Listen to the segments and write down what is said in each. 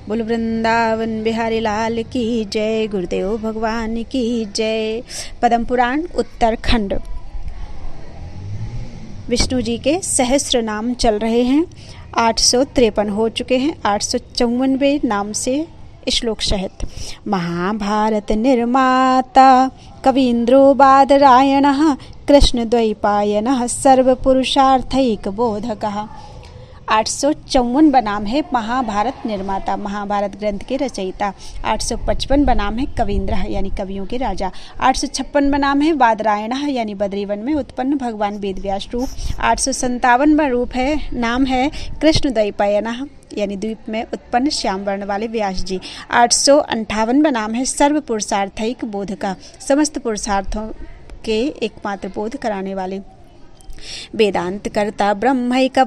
बोल वृंदावन बिहारी लाल की जय। गुरुदेव भगवान की जय। पद्म पुराण उत्तरखंड। विष्णु जी के सहस्र नाम चल रहे हैं। 853 हो चुके हैं। 854वें नाम से श्लोक सहित। महाभारत निर्माता कवीन्द्रो बादरायणः कृष्णद्वैपायनः सर्वपुरुषार्थैक बोधकः। 854 बनाम है महाभारत निर्माता, महाभारत ग्रंथ के रचयिता। 855 बनाम है कवीन्द्र यानी कवियों के राजा। 856 बनाम है बादरायण यानी बद्रीवन में उत्पन्न भगवान वेदव्यास रूप। 857 रूप है नाम है कृष्ण द्वैपायन यानी द्वीप में उत्पन्न श्याम वर्ण वाले व्यास जी। 858 बनाम है सर्व पुरुषार्थैक बोधका, समस्त पुरुषार्थों के एकमात्र बोध कराने वाले। वेदांत कर्ता ब्रह्मैक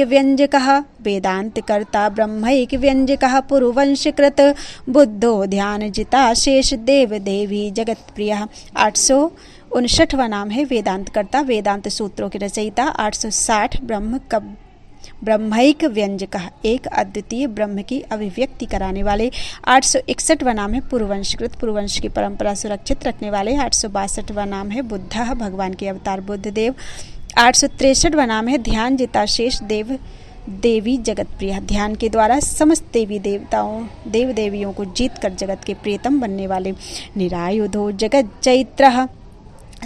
व्यंजकः, वेदांत कर्ता ब्रह्मैक व्यंजकः पुरुवंशकृत बुद्धो ध्यान जिता शेष देव देवी जगत प्रिय। 859वां नाम है वेदांत कर्ता, वेदांत सूत्रों के रचयिता। 860 ब्रह्मैक व्यंजकः, एक अद्वितीय ब्रह्म की अभिव्यक्ति कराने वाले। 861वां नाम है पुरुवंशकृत, पुरुवंश की परंपरा सुरक्षित रखने वाले। 862वां नाम है बुद्ध, भगवान के अवतार बुद्ध देव। 863वां नाम है ध्यान जिता शेष देव देवी जगत प्रिय, ध्यान के द्वारा समस्त देवी देवताओं देव देवियों को जीत कर जगत के प्रियतम बनने वाले। निरायुधो जगत चैत्रः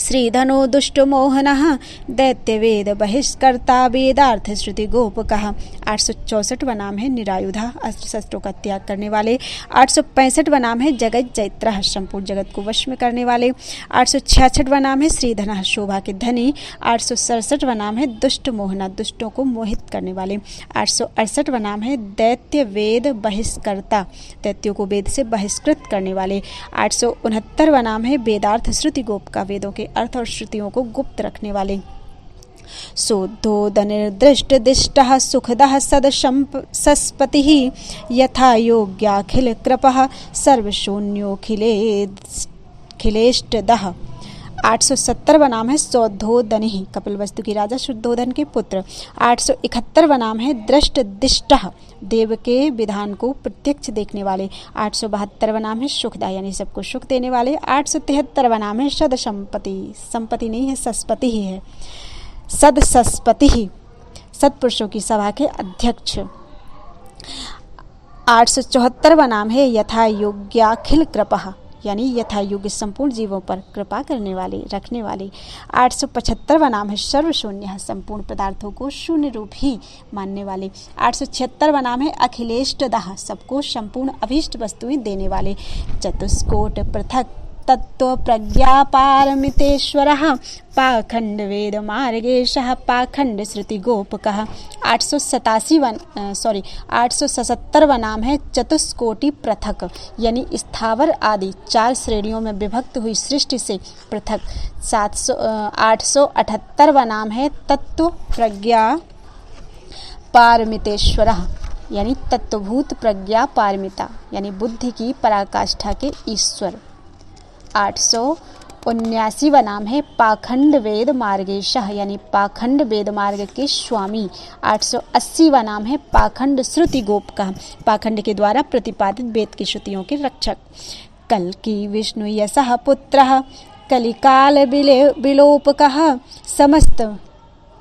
श्रीधनो दुष्टमोहनः दैत्यवेद बहिष्कर्ता वेदार्थ श्रुति गोपकः। 864वां नाम है निरायुधा, अस्त्र शस्त्रों का त्याग करने वाले। 865वां नाम है जगत चैत्रः, संपूर्ण जगत को वश में करने वाले। 866वां नाम है श्रीधनः, शोभा के धनी। 867वां नाम है दुष्ट मोहना, दुष्टों को मोहित करने वाले। 868वां नाम है दैत्य वेद बहिष्कर्ता, दैत्यों को वेद से बहिष्कृत करने वाले। 869वां नाम है वेदार्थ श्रुति गोपका, वेदों के अर्थ और श्रुतियों को गुप्त रखने वाले। शोद्धोदनिर्दृष्ट दिष्टः सुखदः सदसंपतिः यथा योग्याखिल कृपः सर्वशून्योखिलेष्टदः। 870वां नाम है शोद्धोदनिः, कपिलवस्तु की राजा शुद्धोधन के पुत्र। 871वां नाम है दृष्ट दिष्टः, देव के विधान को प्रत्यक्ष देखने वाले। 872वां नाम है सुखदा यानी सबको सुख देने वाले। 873वां नाम है सद संपत्ति, संपत्ति नहीं है सस्पति ही है, सद सस्पति ही, सत्पुरुषों की सभा के अध्यक्ष। 874वां नाम है यथा योग्याखिल कृपः यानी यथा योग्य संपूर्ण जीवों पर कृपा करने वाले रखने वाले। 875वां नाम है सर्वशून्य, संपूर्ण पदार्थों को शून्य रूप ही मानने वाले। 876वां नाम है अखिलेष्टदः, सबको संपूर्ण अभीष्ट वस्तुएं देने वाले। चतुष्कोट पृथक तत्व प्रज्ञा पारमितेश्वरः पाखंड वेद मार्गेशः पाखंड श्रुति गोपकः। 877वां नाम है चतुष्कोटि पृथक यानी स्थावर आदि 4 श्रेणियों में विभक्त हुई सृष्टि से पृथक। 878वां नाम है तत्व प्रज्ञा पारमितेश्वरः यानी तत्वभूत प्रज्ञा पारमिता यानी बुद्धि की पराकाष्ठा के ईश्वर। 879वां नाम है पाखंड वेद मार्गेशः यानी पाखंड वेद मार्ग के स्वामी। 880वां नाम है पाखंड श्रुति गोपका, पाखंड के द्वारा प्रतिपादित वेद की श्रुतियों के रक्षक। कल्कि विष्णु यशः पुत्रः कलिकाल विलोपकः समस्त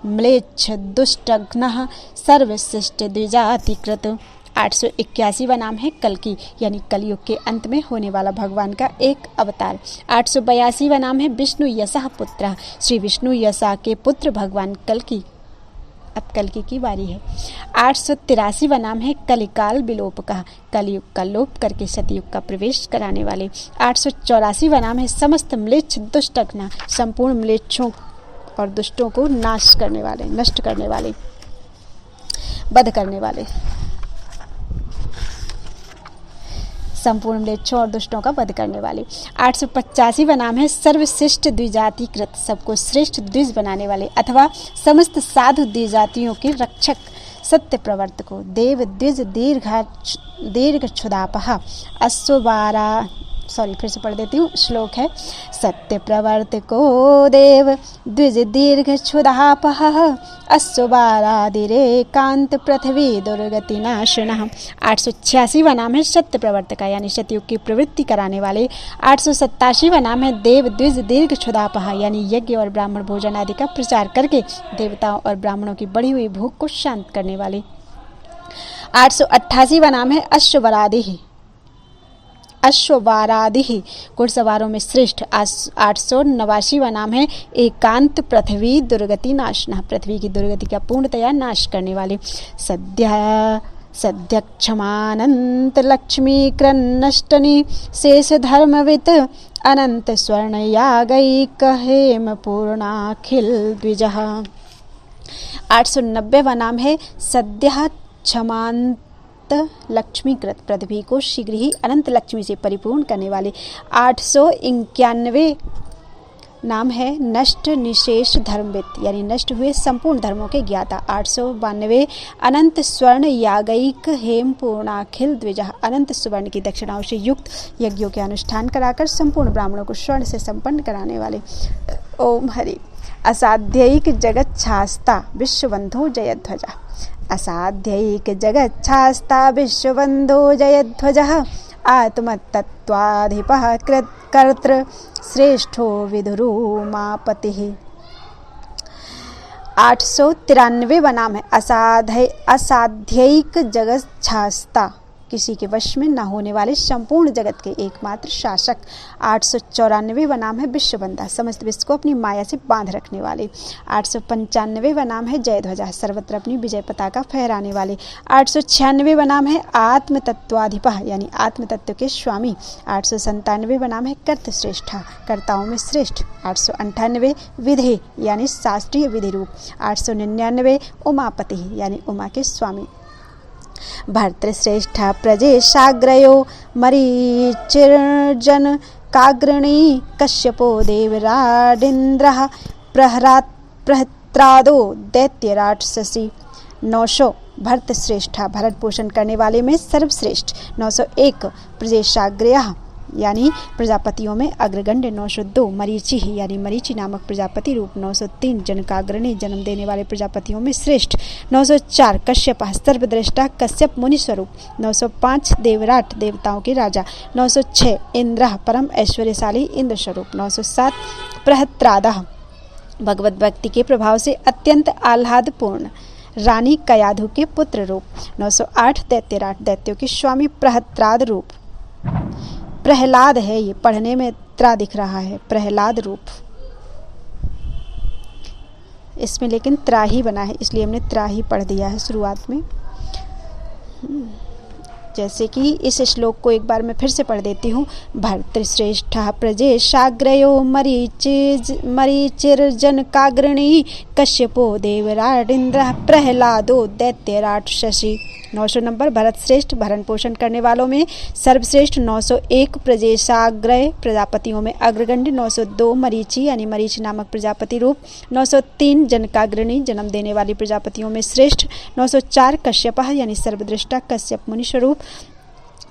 म्लेच्छ दुष्टघ्नः सर्वशिष्ट द्विजातिकृत। 881वां नाम है कल्कि यानी कलयुग के अंत में होने वाला भगवान का एक अवतार। 882वां नाम है विष्णु यशः पुत्र, श्री विष्णु यशा के पुत्र भगवान कल्कि। अब कल्कि की बारी है। 883वां नाम है कलिकाल विलोपकः, कलयुग का लोप करके सतयुग का प्रवेश कराने वाले। 884वां नाम है समस्त म्लेच्छ दुष्टघ्ना, संपूर्ण म्लेच्छों और दुष्टों को नाश करने वाले, नष्ट करने वाले, वध करने वाले, संपूर्ण म्लेच्छों और दुष्टों का वध करने वाले। 885वां नाम है सर्वश्रेष्ठ द्विजातिकृत, सबको श्रेष्ठ द्विज बनाने वाले अथवा समस्त साधु द्विजातियों के रक्षक, सत्य प्रवर्तको, देव द्विज दीर्घ क्षुदापः फिर से पढ़ देती हूँ। श्लोक है सत्य प्रवर्तको देव द्विज दीर्घ क्षुधापह अश्वबारादिरेकांत पृथ्वी दुर्गति नाशनः। 886वां नाम है सत्य प्रवर्तका यानी सतयुग की प्रवृत्ति कराने वाले। 887वां नाम है देव द्विज दीर्घ क्षुधापह यानी यज्ञ और ब्राह्मण भोजन आदि का प्रचार करके देवताओं और ब्राह्मणों की बढ़ी हुई भूख को शांत करने वाले। 888वां नाम है अश्ववारादि घुड़सवारों में श्रेष्ठ। 889वां नाम है एकांत पृथ्वी दुर्गति नाशनः पृथ्वी की दुर्गति का पूर्णतया नाश करने वाले। सद्यक्षमानंत लक्ष्मी क्रन्नष्टनि शेष धर्मवित अनंत स्वर्ण यागैक हेम पूर्णाखिल द्विजः। 890वां नाम है सद्यः क्षमांत लक्ष्मीकृत पृथ्वी को शीघ्र ही अनंत लक्ष्मी से परिपूर्ण करने वाले। 891 नाम है नष्ट निशेष धर्मविद यानी नष्ट हुए संपूर्ण धर्मों के ज्ञाता। 892 अनंत स्वर्ण यागैक हेम पूर्णाखिल द्विजः अनंत सुवर्ण की दक्षिणाओं से युक्त यज्ञों के अनुष्ठान कराकर संपूर्ण ब्राह्मणों को स्वर्ण से संपन्न कराने वाले। ओम हरि। असाध्यैक जगत छास्ता विश्वबंधो जयध्वजा असाध्यैक जगच्छास्ता विश्वबंधो जयध्वजः आत्मतत्त्वाधिपः कर्तृ श्रेष्ठो विदुरुमापतिः। 893वां नाम है असाध्यैक जगच्छास्ता किसी के वश में न होने वाले संपूर्ण जगत के एकमात्र शासक। 894वां नाम है विश्वबंधा समस्त विश्व को अपनी माया से बांध रखने वाले। 895वां नाम है जयध्वजा सर्वत्र अपनी विजय पताका फहराने वाले। 896वां नाम है आत्मतत्त्वाधिपः यानी आत्मतत्व के स्वामी। 897वां नाम है कर्तश्रेष्ठा कर्ताओं में श्रेष्ठ। 898 विधे यानी शास्त्रीय विधि रूप। 899 उमापति यानी उमा के स्वामी। भर्तृश्रेष्ठ प्रजेशाग्रयो मरीचिर्जन काग्रणी कश्यपो देवराडिन्द्रः प्रहत्रादो दैत्यराक्षसी। 900 भर्तश्रेष्ठ भरत पोषण करने वाले में सर्वश्रेष्ठ। 901 प्रजेशाग्रयः यानी प्रजापतियों में अग्रगण्य। 902 मरीचि यानी मरीचि नामक प्रजापति रूप। 903 जनकाग्रणी जन्म देने वाले प्रजापतियों में श्रेष्ठ। 904 कश्यप सर्वद्रष्टा कश्यप मुनि स्वरूप। 905 देवराट देवताओं के राजा। 906 इंद्र परम ऐश्वर्यशाली इंद्र स्वरूप। 907 प्रहत्रादः भगवत भक्ति के प्रभाव से अत्यंत आह्लादपूर्ण रानी कयाधु के पुत्र रूप। 908 दैत्यराट दैत्यों के स्वामी प्रहत्राद रूप। प्रहलाद है ये पढ़ने में त्रा दिख रहा है प्रहलाद रूप इसमें लेकिन त्रा ही बना है इसलिए हमने त्रा ही पढ़ दिया है शुरुआत में। जैसे कि इस श्लोक को एक बार मैं फिर से पढ़ देती हूँ। भर्तृश्रेष्ठ प्रजेशाग्रयो मरीचिर्जनकाग्रणी कश्यपो देवराडिन्द्र प्रहलादो दैत्यराक्षसी। 900 नंबर भरत श्रेष्ठ भरण पोषण करने वालों में सर्वश्रेष्ठ। 901 प्रजेशाग्रय प्रजापतियों में अग्रगण्य। 902 मरीचि यानी मरीचि नामक प्रजापति रूप। 903 जनकाग्रणी जन्म देने वाली प्रजापतियों में श्रेष्ठ। 904 कश्यपः यानी सर्वदृष्टा कश्यप मुनि स्वरूप।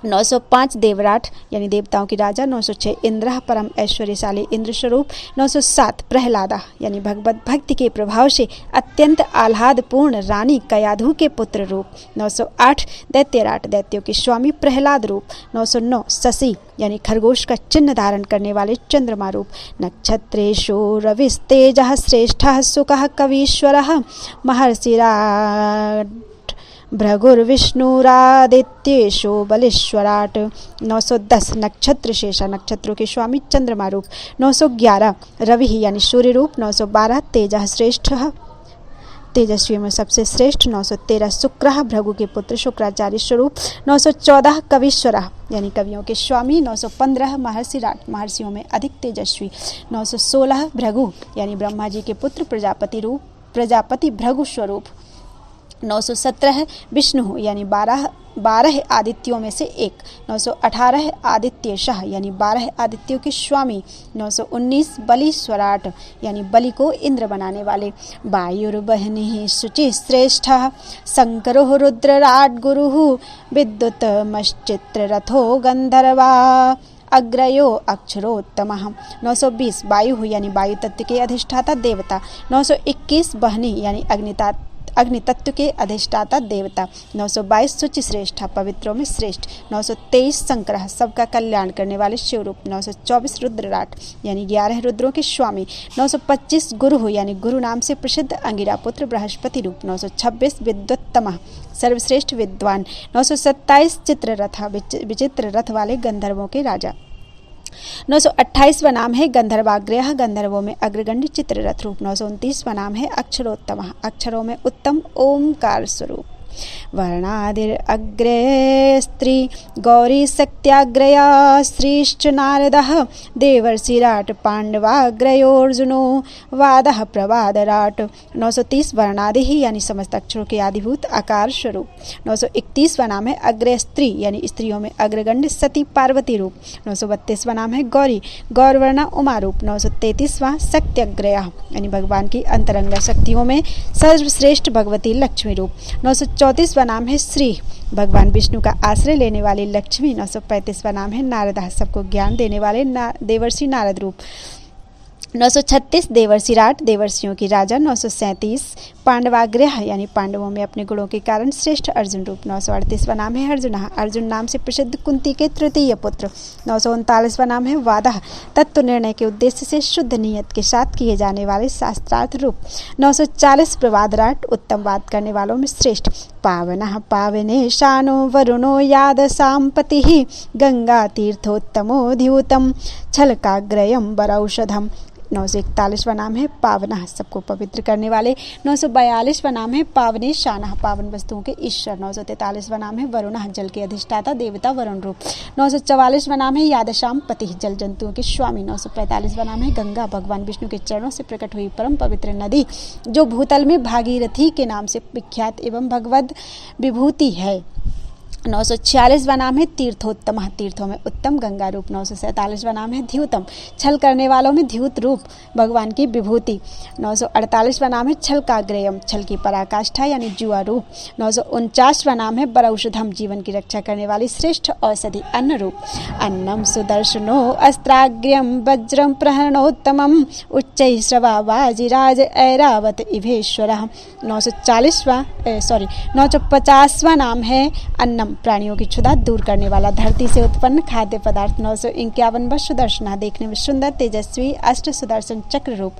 905 देवराट यानी देवताओं की राजा। 906 इंद्र परम ऐश्वर्यशाली इंद्र स्वरूप। 907 प्रहलादा यानी भगवत भक्ति के प्रभाव से अत्यंत आह्लादपूर्ण रानी कयाधु के पुत्र रूप। 908 दैत्यराट दैत्यों के स्वामी प्रहलाद रूप। 909 शशि यानी खरगोश का चिन्ह धारण करने वाले चंद्रमा रूप। नक्षत्रेषु रविस्तेजः श्रेष्ठः सुखः कवीश्वरः महर्षिराट भृगुर्विष्णुरादित्येषु बलेश्वराट। 910 नक्षत्र शेषा नक्षत्रों के स्वामी चंद्रमा रूप। 911 रवि यानी सूर्य रूप। 912 तेजः श्रेष्ठ तेजस्वी में सबसे श्रेष्ठ। 913 शुक्र भृगु के पुत्र शुक्राचार्य स्वरूप। 914 कवीश्वर यानी कवियों के स्वामी। 915 महर्षिराट महर्षियों में अधिक तेजस्वी। 916 भृगु यानी ब्रह्मा जी के पुत्र प्रजापति रूप प्रजापति भृगु स्वरूप। 917 विष्णु यानी 12 आदित्यों में से एक। 918 आदित्य शाह यानी 12 आदित्यों के स्वामी। 919 बलि स्वराट यानी बलि को इंद्र बनाने वाले। वायुर्वहनि शुचि श्रेष्ठ शंकरो रुद्रराट गुरु विद्युत मश्चित्र रथो गंधर्वा अग्रयो अक्षरोत्तमः। 920 वायु यानी वायु तत्व के अधिष्ठाता देवता। 921 वहनी यानी अग्नि तत्व के अधिष्ठाता देवता। 922 शुचि श्रेष्ठ पवित्रों में श्रेष्ठ। 923 शंकर सबका कल्याण करने वाले शिवरूप। 924 रुद्रराट यानी 11 रुद्रों के स्वामी। 925 गुरु यानी गुरु नाम से प्रसिद्ध अंगिरा पुत्र बृहस्पति रूप। 926 विद्वत्तम सर्वश्रेष्ठ विद्वान। 927 चित्ररथ विचित्र रथ वाले गंधर्वों के राजा। 928वां नाम है गंधर्वाग्रह गंधर्वों में अग्रगण्य चित्ररथ रूप। 929वां नाम है अक्षरोत्तम अक्षरों में उत्तम ओंकार स्वरूप। वर्णादिर अग्रे स्त्री गौरी सत्याग्रया श्रीश्च नारदः देवर्षिराट पांडवाग्रयोर्जुनो वादः प्रवादराट। 930 वर्णादि ही यानी समस्त अक्षरों के आदिभूत आकार स्वरूप। 931वां नाम है अग्रय स्त्री यानी स्त्रियों में अग्रगण्य सती पार्वती रूप। 932वां नाम है गौरी गौरवर्णा उमा रूप। 933वां सत्याग्रया यानी भगवान की अंतरंगा शक्तियों में सर्वश्रेष्ठ भगवती लक्ष्मी रूप। 934वां नाम है श्री भगवान विष्णु का आश्रय लेने वाली लक्ष्मी। 935वां नाम है नारद सबको ज्ञान देने वाले देवर्षि नारद रूप। 936 देवर्षिराट देवर्षियों की राजा। 937 पांडवाग्रह यानी पांडवों में अपने गुणों के कारण श्रेष्ठ अर्जुन रूप। 938वां नाम है अर्जुन अर्जुन नाम से प्रसिद्ध कुंती के तृतीय पुत्र। 939वां नाम है वादः तत्व निर्णय के उद्देश्य से शुद्ध नियत के साथ किए जाने वाले शास्त्रार्थ रूप। 940 प्रवादराट उत्तम वाद करने वालों में श्रेष्ठ। पावनः पावने शानो वरुणो याद सांपति गंगा तीर्थोत्तमो ध्युतम छलकाग्रयम वरौषधम। 941वां नाम है पावनः सबको पवित्र करने वाले। 942वां नाम है पावने शानः पावन वस्तुओं के ईश्वर। 943वां नाम है वरुणः जल के अधिष्ठाता देवता वरुण रूप। 944वां नाम है यादशाम पति जल जंतुओं के स्वामी। 945वां नाम है गंगा भगवान विष्णु के चरणों से प्रकट हुई परम पवित्र नदी जो भूतल में भागीरथी के नाम से विख्यात एवं भगवद विभूति है। 946वां नाम है तीर्थोत्तम तीर्थों में उत्तम गंगा रूप। 947वां नाम है द्युतम छल करने वालों में द्युत रूप भगवान की विभूति। 948वां नाम है छलकाग्रयम छल की पराकाष्ठा यानी जुआ रूप। 949वां नाम है बरौषधम जीवन की रक्षा करने वाली श्रेष्ठ औषधि अन्न रूप। अन्नम सुदर्शनो अस्त्राग्र्यम वज्रम प्रहरणोत्तमम उच्चैः श्रवा वाजिराज ऐरावत इभेश्वरः। 950वां नाम है अन्नम प्राणियों की क्षुधा दूर करने वाला धरती से उत्पन्न खाद्य पदार्थ। 951वां सुदर्शना देखने में सुंदर तेजस्वी अष्ट सुदर्शन चक्र रूप।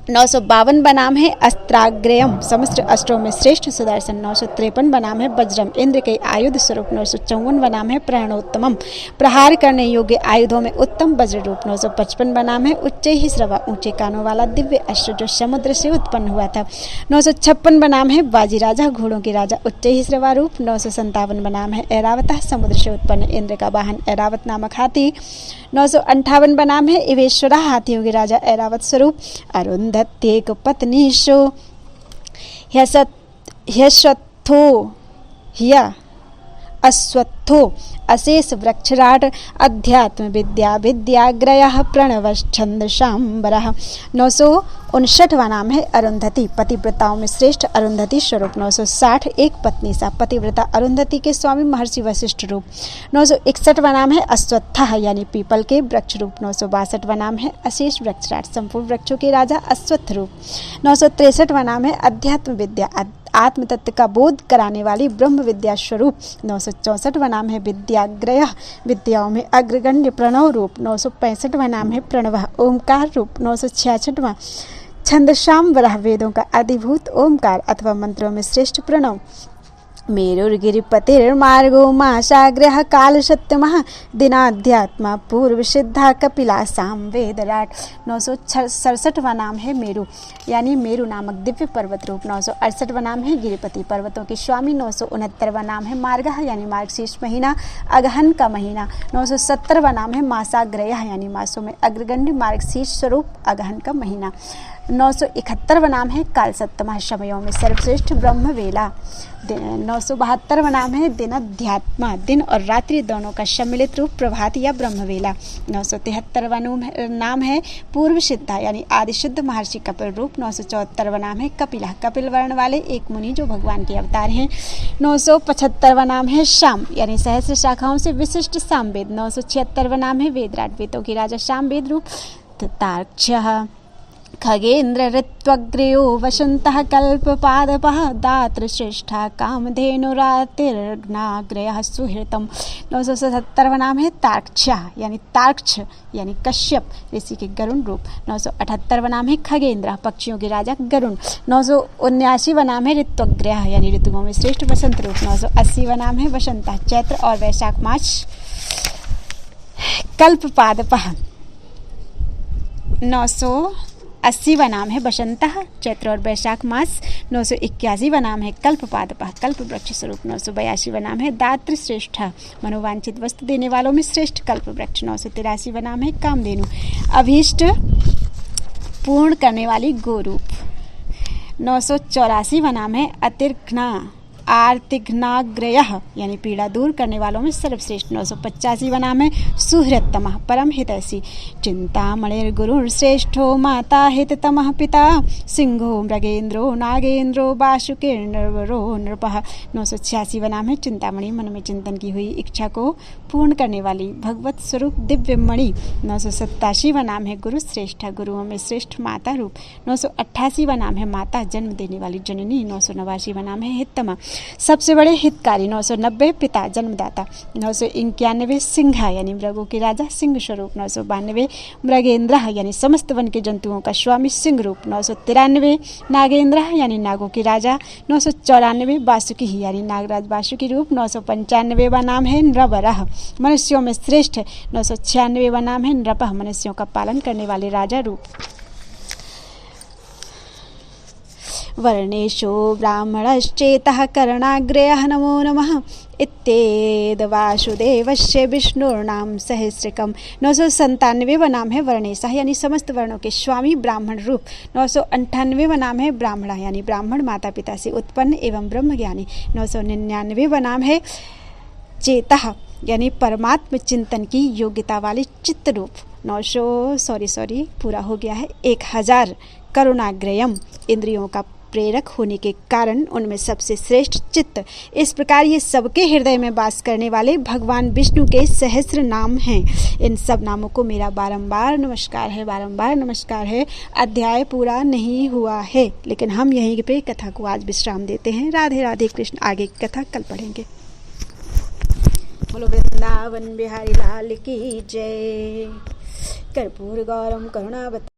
952वां नाम है अस्त्राग्रयम समस्त अस्त्रों में श्रेष्ठ सुदर्शन। 953वां नाम है वज्रम इंद्र के आयुध स्वरूप। 954वां नाम है प्रहरणोत्तमम प्रहार करने योग्य आयुधों में उत्तम वज्र रूप। 955वां नाम है उच्चैः श्रवा ऊंचे कानों वाला दिव्य अश्व जो समुद्र से उत्पन्न हुआ था। 956वां नाम है वाजिराजा घोड़ों के राजा उच्चैः श्रवा रूप। 957वां नाम है ऐरावतः समुद्र से उत्पन्न इंद्र का वाहन ऐरावत नामक हाथी। 958वां नाम है इवेश्वरा हाथियों के राजा ऐरावत स्वरूप। अरुंधत्येक पत्नीशो ह्यश्वत्थो ह्य अश्वत्थो अशेष वृक्षराट अध्यात्म विद्या विद्याग्रयः प्रणवश्छंदसांबरः। 959वां नाम है अरुंधति पतिव्रताओं में श्रेष्ठ अरुंधति स्वरूप। 960 एक पत्नी सा पतिव्रता अरुंधति के स्वामी महर्षि वशिष्ठ रूप। 961वां नाम है अश्वत्थः यानी पीपल के वृक्ष रूप। 962वां नाम है अशेष वृक्षराट संपूर्ण वृक्षों के राजा अश्वत्थ रूप। 963वां नाम है अध्यात्म विद्या आत्म तत्व का बोध कराने वाली ब्रह्म विद्या स्वरूप। 964वां नाम है विद्याग्रय विद्याओं में अग्रगण्य प्रणव रूप। 965वां नाम है प्रणव ओमकार रूप। 966वां छंदसांबरः वेदों का अधिभूत ओमकार अथवा मंत्रों में श्रेष्ठ प्रणव। मेरुर्गिरिपतिर्मार्गो माशाग्रह काल सत्यमः दिनाध्यात्मा पूर्व सिद्धा कपिला साम वेदराट। 967वां नाम है मेरु यानी मेरु नामक दिव्य पर्वत रूप। 968वां नाम है गिरिपति पर्वतों के स्वामी। 969वां नाम है मार्गः यानी मार्गशीर्ष महीना अगहन का महीना। 970वां नाम है मासाग्रय यानी मासों में अग्रगण्य मार्गशीर्ष स्वरूप अगहन का महीना। 971वां नाम है काल सप्तमः, समयों में सर्वश्रेष्ठ ब्रह्म वेला। 972वां नाम है दिनाध्यात्मा, दिन और रात्रि दोनों का सम्मिलित रूप प्रभात या ब्रह्मवेला। 973वां नाम है पूर्व सिद्धा यानी आदि शुद्ध महर्षि कपिल रूप। 974वां नाम है कपिला, कपिल वर्ण वाले एक मुनि जो भगवान के अवतार हैं। 975वां नाम है शाम यानी सहस्र शाखाओं से विशिष्ट सामवेद। 976वां नाम है वेदराट, वेदों की राजा सामवेद रूप। तार्क्ष्यः खगेन्द्र ऋत्वग्रयो वसन्तः कल्पपादपः दातृश्रेष्ठः कामधेनुरातिर्नाग्रयः सुहृतम्। 977वां नाम है तार्क्ष्यः यानी तार्क्ष यानी कश्यप ऋषि के गरुण रूप। 978वां नाम है खगेन्द्र, पक्षियों के राजा गरुण। 979वां नाम है ऋत्वग्रयः यानी ऋतुओं में श्रेष्ठ वसंत रूप। 980वां नाम है वसंतः, चैत्र और वैशाख मास। कल्पपादपः 980वां नाम है बसंतः, चैत्र और वैशाख मास। 981वां नाम है कल्पपादपः, कल्प वृक्ष स्वरूप। 982वां नाम है दात्र श्रेष्ठ, मनोवांछित वस्तु देने वालों में श्रेष्ठ कल्प वृक्ष। 983वां नाम है कामधेनु, अभीष्ट पूर्ण करने वाली गोरूप। 984वां नाम है अतिर्घ्ना आर्तिघ्नाग्रयः यानी पीड़ा दूर करने वालों में सर्वश्रेष्ठ। 985वां नाम है सुहृततमः, परम हितैषी। चिंतामणिर्गुरुर्श्रेष्ठो माता हिततमः पिता, सिंहो मृगेन्द्रो नागेन्द्रो वासुकीर्नरो नृपः। 986वां नाम है चिंतामणि, मन में चिंतन की हुई इच्छा को पूर्ण करने वाली भगवत स्वरूप दिव्यमणि। 987वां नाम है गुरु श्रेष्ठ, गुरुओं में श्रेष्ठ माता रूप। 988वां नाम है माता, जन्म देने वाली जननी। 989वां नाम है हितमा, सबसे बड़े हितकारी। 990 पिता, जन्मदाता। 991 सिंह यानी मृगों के राजा, सिंह स्वरूप। 992 मृगेंद्र यानी समस्त वन के जंतुओं का स्वामी, सिंह रूप। 993 नागेंद्र यानी नागों के राजा। 994 वासुकी यानी नागराज वासुकी रूप। 995वां नाम है नृवरः, मनुष्यों में श्रेष्ठ। 996वां नाम है नृपः, मनुष्यों का पालन करने वाले राजा रूप। वर्णेषु ब्राह्मणश्चेतः करणाग्रयः नमो नमः इत्येद वासुदेवस्य विष्णुर्नाम सहस्रकम्। 997वां नाम है वर्णेशः यानी समस्त वर्णों के स्वामी, ब्राह्मण रूप। 998वां नाम है ब्राह्मणः यानी ब्राह्मण माता पिता से उत्पन्न एवं ब्रह्मज्ञानी। 999वां नाम है चेतः यानी परमात्म चिंतन की योग्यता वाले चित्त रूप। 1000 करुणाग्रयम, इंद्रियों का प्रेरक होने के कारण उनमें सबसे श्रेष्ठ चित्त। इस प्रकार ये सबके हृदय में वास करने वाले भगवान विष्णु के सहस्र नाम हैं। इन सब नामों को मेरा बारंबार नमस्कार है। अध्याय पूरा नहीं हुआ है, लेकिन हम यहीं पे कथा को आज विश्राम देते हैं। राधे राधे कृष्ण। आगे की कथा कल पढ़ेंगे। बोलो वृंदावन बिहारी लाल की जय। कर्पूर गौरम करुणावतारम